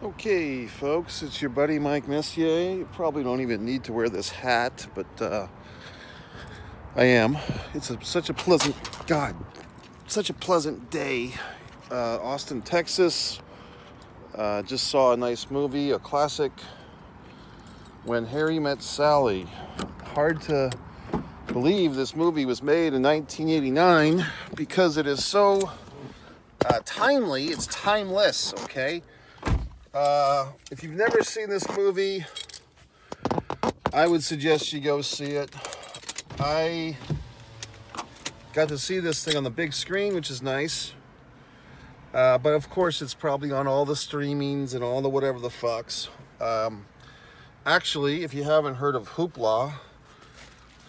Okay, folks, it's your buddy Mike Messier. You probably don't even need to wear this hat, but I am. Such a pleasant, God, such a pleasant day. Austin, Texas. Just saw a nice movie, a classic, When Harry Met Sally. Hard to believe this movie was made in 1989 because it is so timely. It's timeless, okay? If you've never seen this movie, I would suggest you go see it. I got to see this thing on the big screen, which is nice. But of course, it's probably on all the streamings and all the whatever the fucks. Actually, if you haven't heard of Hoopla,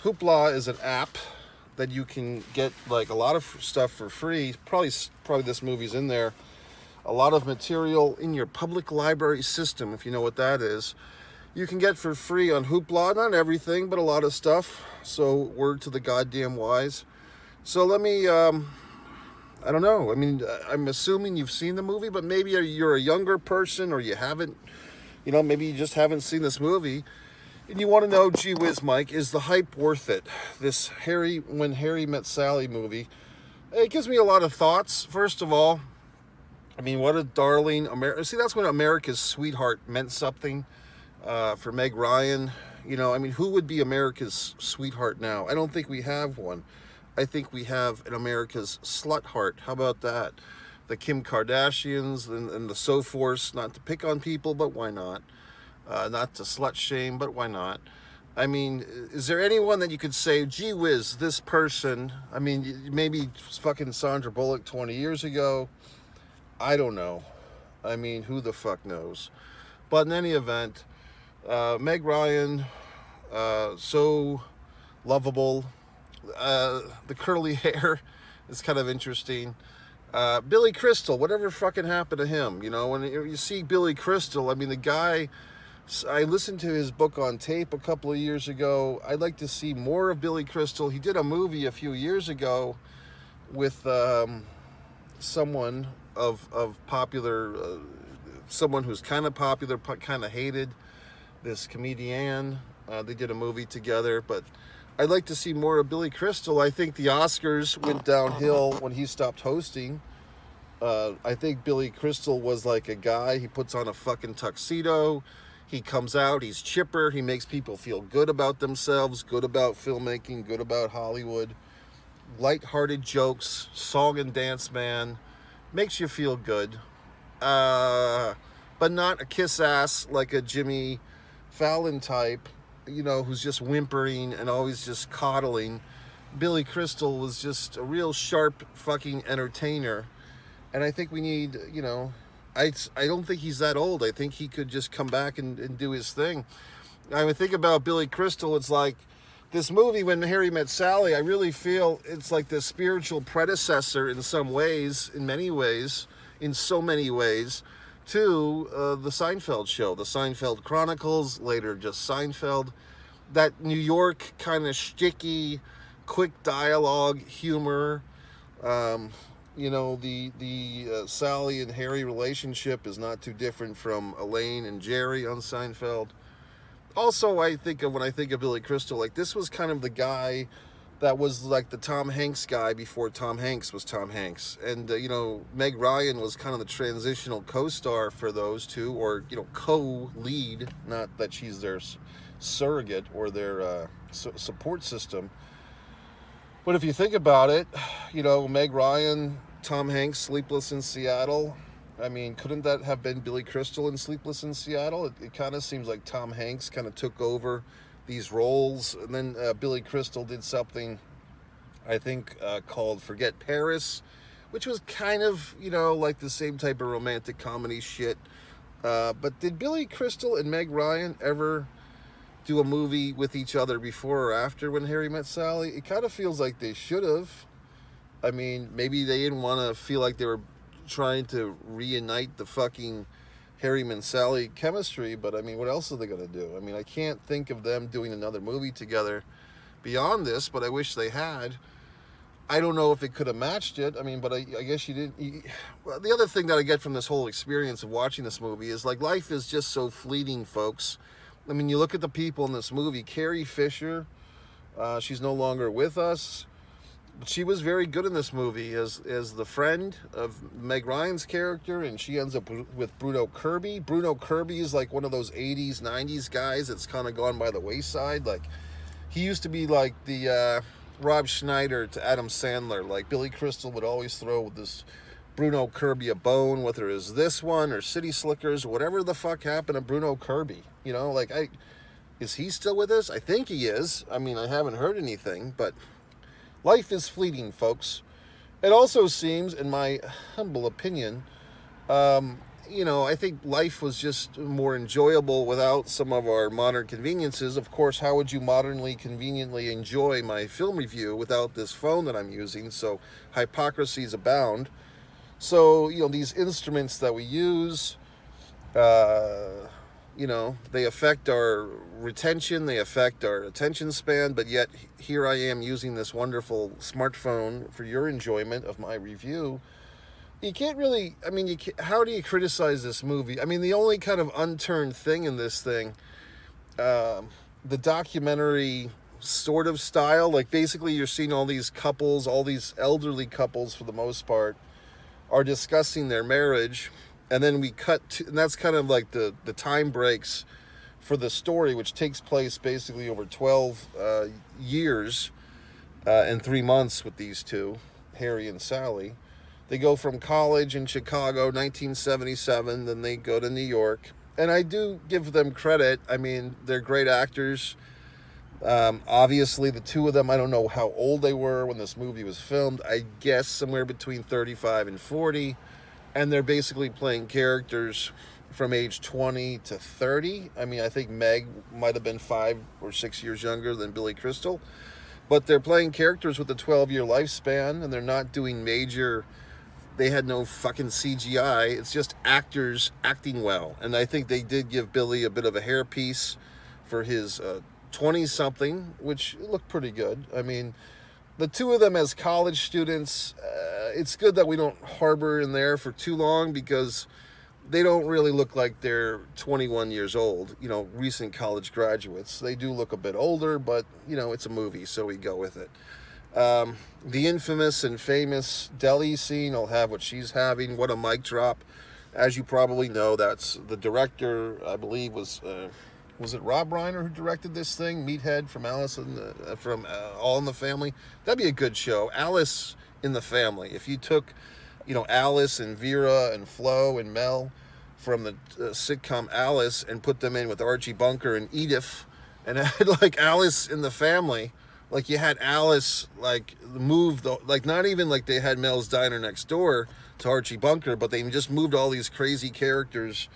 Hoopla is an app that you can get like a lot of stuff for free. Probably this movie's in there. A lot of material in your public library system, if you know what that is, you can get for free on Hoopla. Not everything, but a lot of stuff. So word to the goddamn wise. So let me, I don't know. I mean, I'm assuming you've seen the movie, but maybe you're a younger person or you haven't, maybe you just haven't seen this movie. And you want to know, gee whiz, Mike, is the hype worth it? This When Harry Met Sally movie. It gives me a lot of thoughts. First of all, I mean, what a darling America. See, that's when America's sweetheart meant something for Meg Ryan. Who would be America's sweetheart now? I don't think we have one. I think we have an America's slut heart. How about that? The Kim Kardashians and the so forth. Not to pick on people, but why not? Not to slut shame, but why not? I mean, is there anyone that you could say, gee whiz, this person, I mean, maybe fucking Sandra Bullock 20 years ago, I don't know. I mean, who the fuck knows? But in any event, Meg Ryan, so lovable. The curly hair is kind of interesting. Billy Crystal, whatever fucking happened to him? When you see Billy Crystal, I mean, the guy, I listened to his book on tape a couple of years ago. I'd like to see more of Billy Crystal. He did a movie a few years ago with someone of popular, someone who's kind of popular, kind of hated, this comedian. They did a movie together, but I'd like to see more of Billy Crystal. I think the Oscars went downhill when he stopped hosting. I think Billy Crystal was like a guy, he puts on a fucking tuxedo, he comes out, he's chipper, he makes people feel good about themselves, good about filmmaking, good about Hollywood. Light-hearted jokes, song and dance man, makes you feel good, but not a kiss ass like a Jimmy Fallon type, who's just whimpering and always just coddling. Billy Crystal was just a real sharp fucking entertainer, and I think we need, I don't think he's that old. I think he could just come back and do his thing. I would think about Billy Crystal, it's like this movie, When Harry Met Sally, I really feel it's like the spiritual predecessor in some ways, in many ways, in so many ways, to the Seinfeld show, the Seinfeld Chronicles, later just Seinfeld. That New York kind of shticky, quick dialogue, humor. The Sally and Harry relationship is not too different from Elaine and Jerry on Seinfeld. Also, when I think of Billy Crystal, like this was kind of the guy that was like the Tom Hanks guy before Tom Hanks was Tom Hanks. And, Meg Ryan was kind of the transitional co-star for those two, or, co-lead, not that she's their surrogate or their support system. But if you think about it, Meg Ryan, Tom Hanks, Sleepless in Seattle, I mean, couldn't that have been Billy Crystal in Sleepless in Seattle? It kind of seems like Tom Hanks kind of took over these roles. And then Billy Crystal did something, I think, called Forget Paris, which was kind of, like the same type of romantic comedy shit. But did Billy Crystal and Meg Ryan ever do a movie with each other before or after When Harry Met Sally? It kind of feels like they should have. I mean, maybe they didn't want to feel like they were trying to reunite the fucking Harry and Sally chemistry, but I mean, what else are they going to do? I mean, I can't think of them doing another movie together beyond this, but I wish they had. I don't know if it could have matched it. I mean, but I guess you didn't. Well, the other thing that I get from this whole experience of watching this movie is like life is just so fleeting, folks. I mean, you look at the people in this movie. Carrie Fisher, she's no longer with us. But she was very good in this movie as the friend of Meg Ryan's character, and she ends up with Bruno Kirby. Bruno Kirby is like one of those 80s, 90s guys that's kind of gone by the wayside. Like, he used to be like the Rob Schneider to Adam Sandler. Like, Billy Crystal would always throw with this Bruno Kirby a bone, whether it was this one or City Slickers, whatever the fuck happened to Bruno Kirby. You know, like, is he still with us? I think he is. I mean, I haven't heard anything, but life is fleeting, folks. It also seems, in my humble opinion, you know, I think life was just more enjoyable without some of our modern conveniences. Of course, how would you modernly, conveniently enjoy my film review without this phone that I'm using? So hypocrisies abound. So, you know, these instruments that we use, you know, they affect our retention, they affect our attention span, but yet here I am using this wonderful smartphone for your enjoyment of my review. You can't really, I mean, how do you criticize this movie? I mean, the only kind of unturned thing in this thing, the documentary sort of style, like basically you're seeing all these couples, all these elderly couples for the most part, are discussing their marriage, and then we cut to, and that's kind of like the time breaks for the story, which takes place basically over 12 years and 3 months with these two, Harry and Sally. They go from college in Chicago, 1977, then they go to New York. And I do give them credit. I mean, they're great actors. Obviously, the two of them, I don't know how old they were when this movie was filmed. I guess somewhere between 35 and 40. And they're basically playing characters from age 20 to 30. I mean, I think Meg might have been 5 or 6 years younger than Billy Crystal. But they're playing characters with a 12-year lifespan, and they're not doing major... They had no fucking CGI. It's just actors acting well. And I think they did give Billy a bit of a hairpiece for his 20-something, which looked pretty good. I mean, the two of them as college students, it's good that we don't harbor in there for too long because they don't really look like they're 21 years old, you know, recent college graduates. They do look a bit older, but, you know, it's a movie, so we go with it. The infamous and famous deli scene, I'll have what she's having. What a mic drop. As you probably know, that's the director, I believe, was it Rob Reiner who directed this thing? Meathead from from All in the Family. That'd be a good show. Alice in the Family. If you took, you know, Alice and Vera and Flo and Mel from the sitcom Alice and put them in with Archie Bunker and Edith and had like Alice in the Family. Like you had Alice like moved, like not even like they had Mel's Diner next door to Archie Bunker, but they just moved all these crazy characters,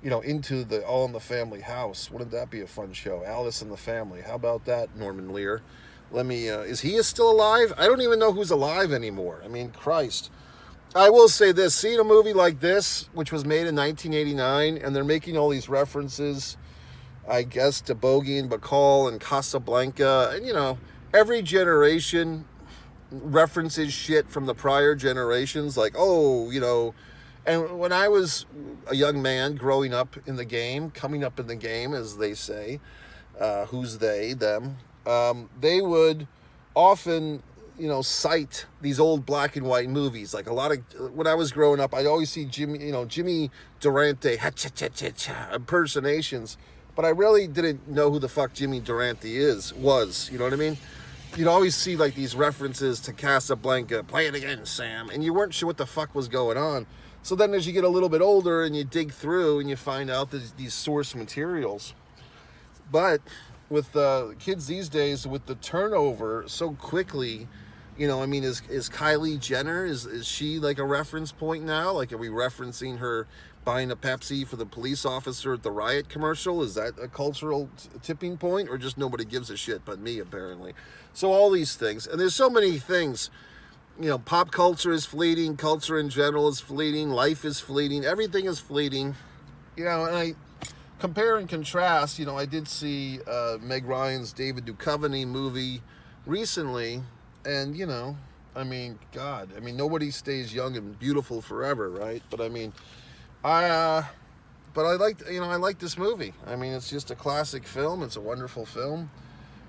you know, into the All in the Family house. Wouldn't that be a fun show? Alice in the Family. How about that, Norman Lear? Let me, is he still alive? I don't even know who's alive anymore. I mean, Christ. I will say this, seeing a movie like this, which was made in 1989, and they're making all these references, I guess, to Bogey and Bacall and Casablanca, and, you know, every generation references shit from the prior generations, like, oh, you know, and when I was a young man growing up in the game, coming up in the game, as they say, who's they, them, they would often, you know, cite these old black and white movies. Like a lot of, when I was growing up, I'd always see Jimmy Durante impersonations, but I really didn't know who the fuck Jimmy Durante was, you know what I mean? You'd always see like these references to Casablanca, play it again, Sam, and you weren't sure what the fuck was going on. So then as you get a little bit older and you dig through and you find out that these source materials. But with kids these days, with the turnover so quickly, you know, I mean, is Kylie Jenner, is she like a reference point now? Like, are we referencing her buying a Pepsi for the police officer at the Riot commercial? Is that a cultural tipping point, or just nobody gives a shit but me, apparently? So all these things, and there's so many things, you know, pop culture is fleeting, culture in general is fleeting, life is fleeting, everything is fleeting, you know, and I compare and contrast, you know, I did see Meg Ryan's David Duchovny movie recently, and, you know, I mean, God, I mean, nobody stays young and beautiful forever, right? But I mean, but I like this movie. I mean, it's just a classic film. It's a wonderful film.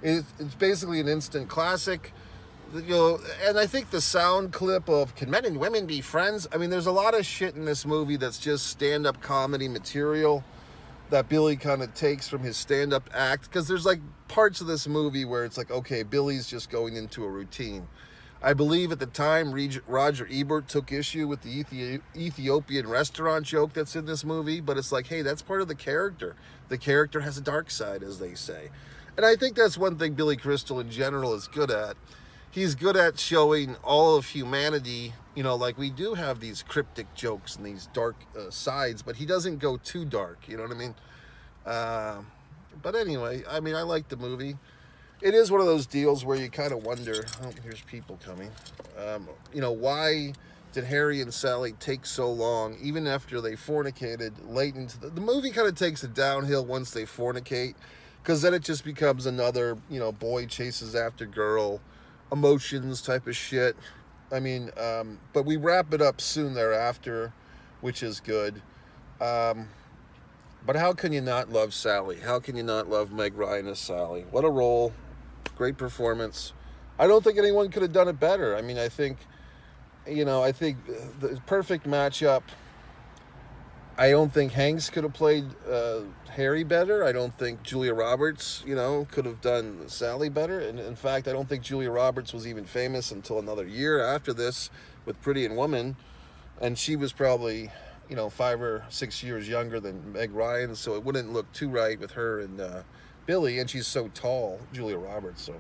It's basically an instant classic. And I think the sound clip of "Can men and women be friends?" I mean, there's a lot of shit in this movie that's just stand-up comedy material that Billy kind of takes from his stand-up act, because there's like parts of this movie where it's like, okay, Billy's just going into a routine. I believe at the time Roger Ebert took issue with the Ethiopian restaurant joke that's in this movie, but it's like, hey, that's part of the character. The character has a dark side, as they say. And I think that's one thing Billy Crystal in general is good at. He's good at showing all of humanity. Like we do have these cryptic jokes and these dark sides, but he doesn't go too dark, you know what I mean? But anyway, I mean, I like the movie. It is one of those deals where you kind of wonder, oh, here's people coming. Why did Harry and Sally take so long, even after they fornicated late into the movie kind of takes it downhill once they fornicate, because then it just becomes another, boy chases after girl, emotions type of shit. I mean, but we wrap it up soon thereafter, which is good. But how can you not love Sally? How can you not love Meg Ryan as Sally? What a role. Great performance. I don't think anyone could have done it better. I mean, I think the perfect matchup. I don't think Hanks could have played Harry better. I don't think Julia Roberts, could have done Sally better. And in fact, I don't think Julia Roberts was even famous until another year after this with Pretty and Woman. And she was probably, 5 or 6 years younger than Meg Ryan, so it wouldn't look too right with her and Billy. And she's so tall, Julia Roberts. So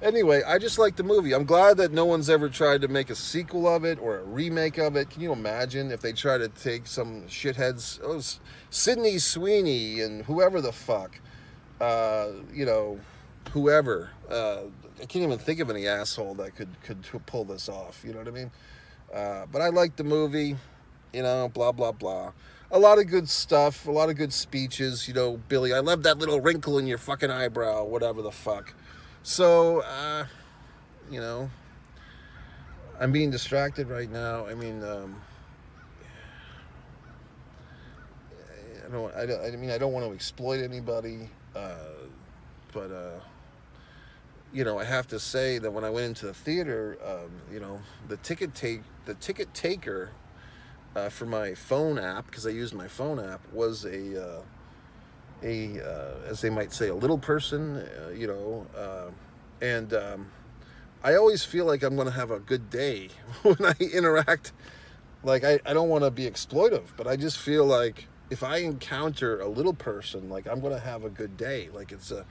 anyway, I just like the movie. I'm glad that no one's ever tried to make a sequel of it or a remake of it. Can you imagine if they try to take some shitheads, Sydney Sweeney and whoever the fuck, whoever. I can't even think of any asshole that could pull this off. You know what I mean? But I like the movie. Blah, blah, blah. A lot of good stuff. A lot of good speeches. Billy, I love that little wrinkle in your fucking eyebrow. Whatever the fuck. So, I'm being distracted right now. I mean, I don't want to exploit anybody, but I have to say that when I went into the theater, the ticket taker for my phone app, because I used my phone app, was a as they might say, a little person, and I always feel like I'm going to have a good day when I interact. Like, I don't want to be exploitive, but I just feel like if I encounter a little person, like, I'm going to have a good day. Like, it's a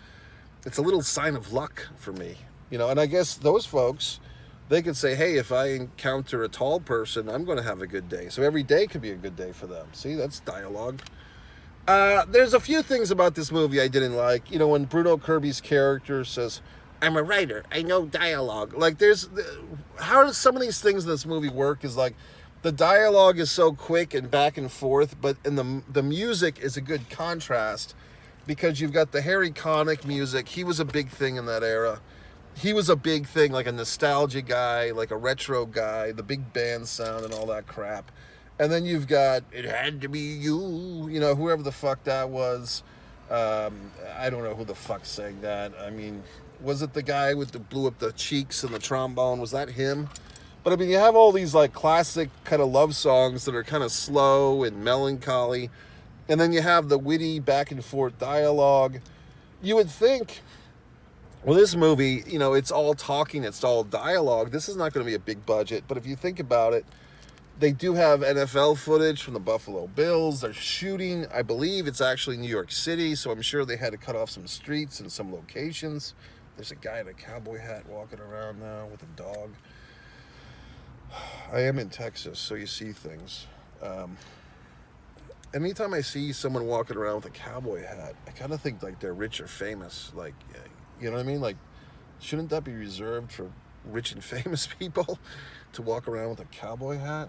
little sign of luck for me, and I guess those folks, they could say, hey, if I encounter a tall person, I'm going to have a good day. So every day could be a good day for them. See, that's dialogue. There's a few things about this movie I didn't like. When Bruno Kirby's character says, I'm a writer, I know dialogue. Like, how does some of these things in this movie work is like, the dialogue is so quick and back and forth, but the music is a good contrast, because you've got the Harry Connick music. He was a big thing in that era. He was a big thing, like a nostalgia guy, like a retro guy, the big band sound and all that crap. And then you've got, it had to be you, whoever the fuck that was. I don't know who the fuck sang that. I mean, was it the guy with the blew up the cheeks and the trombone? Was that him? But I mean, you have all these like classic kind of love songs that are kind of slow and melancholy. And then you have the witty back and forth dialogue. You would think, well, this movie, it's all talking, it's all dialogue. This is not going to be a big budget. But if you think about it, they do have NFL footage from the Buffalo Bills. They're shooting, I believe it's actually New York City, so I'm sure they had to cut off some streets and some locations. There's a guy in a cowboy hat walking around now with a dog. I am in Texas, so you see things. Anytime I see someone walking around with a cowboy hat, I kind of think like they're rich or famous. Like, you know what I mean? Like, shouldn't that be reserved for rich and famous people to walk around with a cowboy hat?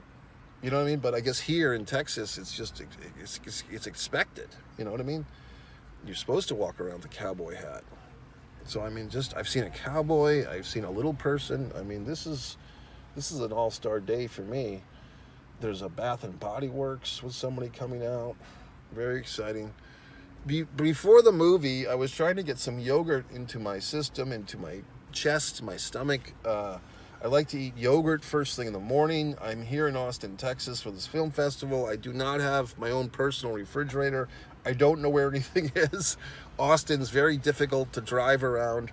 You know what I mean? But I guess here in Texas, it's expected. You know what I mean? You're supposed to walk around with a cowboy hat. So, I mean, I've seen a cowboy, I've seen a little person. I mean, this is This is an all-star day for me. There's a Bath and Body Works with somebody coming out. Very exciting. Before the movie, I was trying to get some yogurt into my system, into my chest, my stomach. I like to eat yogurt first thing in the morning. I'm here in Austin, Texas for this film festival. I do not have my own personal refrigerator. I don't know where anything is. Austin's very difficult to drive around.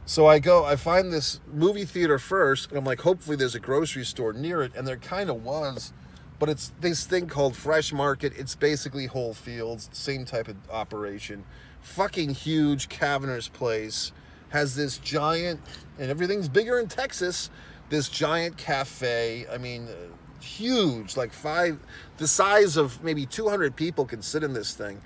So I find this movie theater first, and I'm like, hopefully there's a grocery store near it, and there kind of was. But it's this thing called Fresh Market. It's basically Whole Foods, same type of operation. Fucking huge, cavernous place. Has this giant, and everything's bigger in Texas, this giant cafe. I mean, huge, like the size of maybe 200 people can sit in this thing.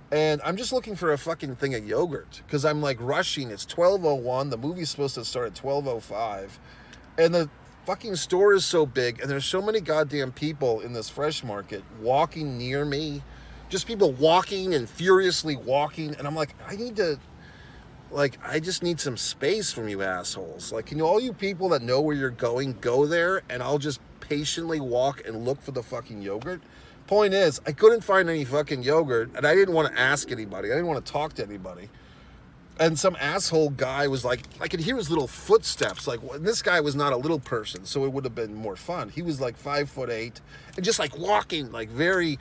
And I'm just looking for a fucking thing of yogurt because I'm like rushing. It's 12:01. The movie's supposed to start at 12:05. And the fucking store is so big, and there's so many goddamn people in this Fresh Market walking near me. Just people walking and furiously walking. And I'm like, I just need some space from you assholes. Like, can all you people that know where you're going, go there, and I'll just patiently walk and look for the fucking yogurt? Point is, I couldn't find any fucking yogurt, and I didn't want to ask anybody. I didn't want to talk to anybody. And some asshole guy was like, I could hear his little footsteps. Like, this guy was not a little person, so it would have been more fun. He was like 5'8", and just like walking like very,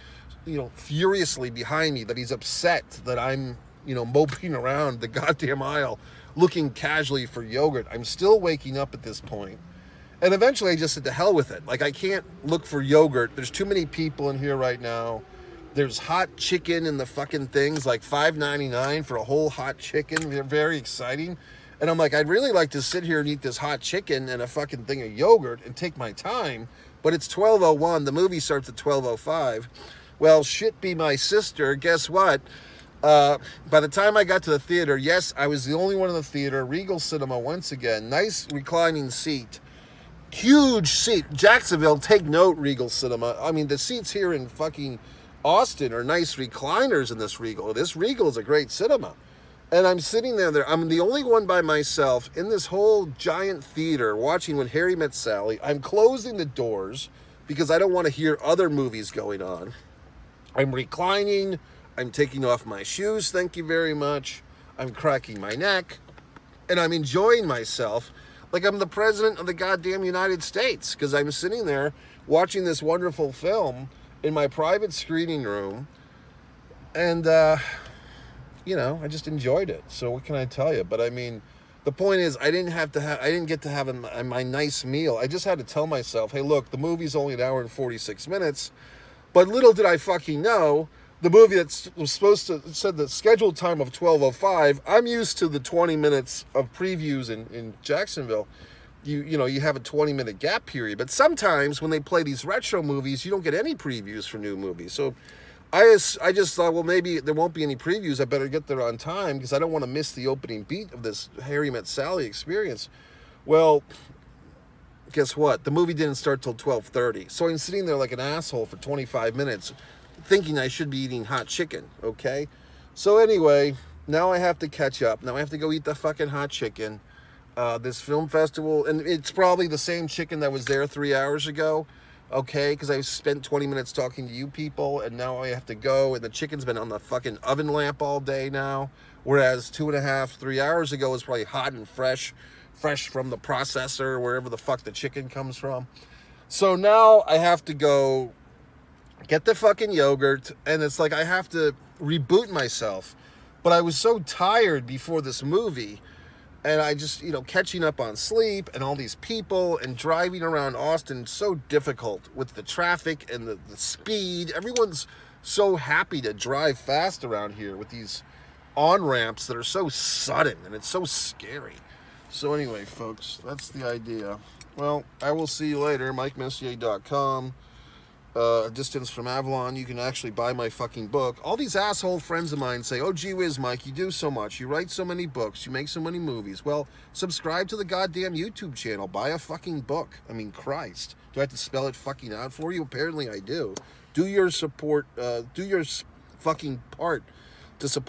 furiously behind me, that he's upset that I'm, moping around the goddamn aisle looking casually for yogurt. I'm still waking up at this point. And eventually I just said, to hell with it. Like, I can't look for yogurt. There's too many people in here right now. There's hot chicken in the fucking things, like $5.99 for a whole hot chicken. They're very exciting. And I'm like, I'd really like to sit here and eat this hot chicken and a fucking thing of yogurt and take my time. But it's 12:01. The movie starts at 12:05. Well, shit be my sister. Guess what? By the time I got to the theater, yes, I was the only one in the theater. Regal Cinema once again. Nice reclining seat. Huge seat. Jacksonville, take note, Regal Cinema. I mean, the seats here in fucking Austin are nice recliners in this Regal. This Regal is a great cinema. And I'm sitting there. I'm the only one by myself in this whole giant theater watching When Harry Met Sally. I'm closing the doors because I don't want to hear other movies going on. I'm reclining. I'm taking off my shoes, thank you very much. I'm cracking my neck. And I'm enjoying myself like I'm the president of the goddamn United States, because I'm sitting there watching this wonderful film in my private screening room. And, I just enjoyed it. So what can I tell you? But I mean, the point is, I didn't get to have my nice meal. I just had to tell myself, hey, look, the movie's only an hour and 46 minutes. But little did I fucking know, the movie that was supposed to, said the scheduled time of 12:05, I'm used to the 20 minutes of previews in Jacksonville. You have a 20-minute gap period. But sometimes when they play these retro movies, you don't get any previews for new movies. So I just thought, well, maybe there won't be any previews. I better get there on time because I don't want to miss the opening beat of this Harry Met Sally experience. Well, guess what? The movie didn't start till 12:30. So I'm sitting there like an asshole for 25 minutes thinking I should be eating hot chicken, okay? So anyway, now I have to catch up. Now I have to go eat the fucking hot chicken. This film festival, and it's probably the same chicken that was there 3 hours ago, okay? Because I spent 20 minutes talking to you people, and now I have to go, and the chicken's been on the fucking oven lamp all day now, whereas 2.5, 3 hours ago was probably hot and fresh from the processor, wherever the fuck the chicken comes from. So now I have to go get the fucking yogurt, and it's like I have to reboot myself. But I was so tired before this movie, and I just, catching up on sleep and all these people and driving around Austin, so difficult with the traffic and the speed. Everyone's so happy to drive fast around here with these on-ramps that are so sudden, and it's so scary. So anyway, folks, that's the idea. Well, I will see you later. MikeMessier.com. Distance from Avalon. You can actually buy my fucking book. All these asshole friends of mine say, oh, gee whiz, Mike, you do so much. You write so many books. You make so many movies. Well, subscribe to the goddamn YouTube channel. Buy a fucking book. I mean, Christ. Do I have to spell it fucking out for you? Apparently I do. Do your fucking part to support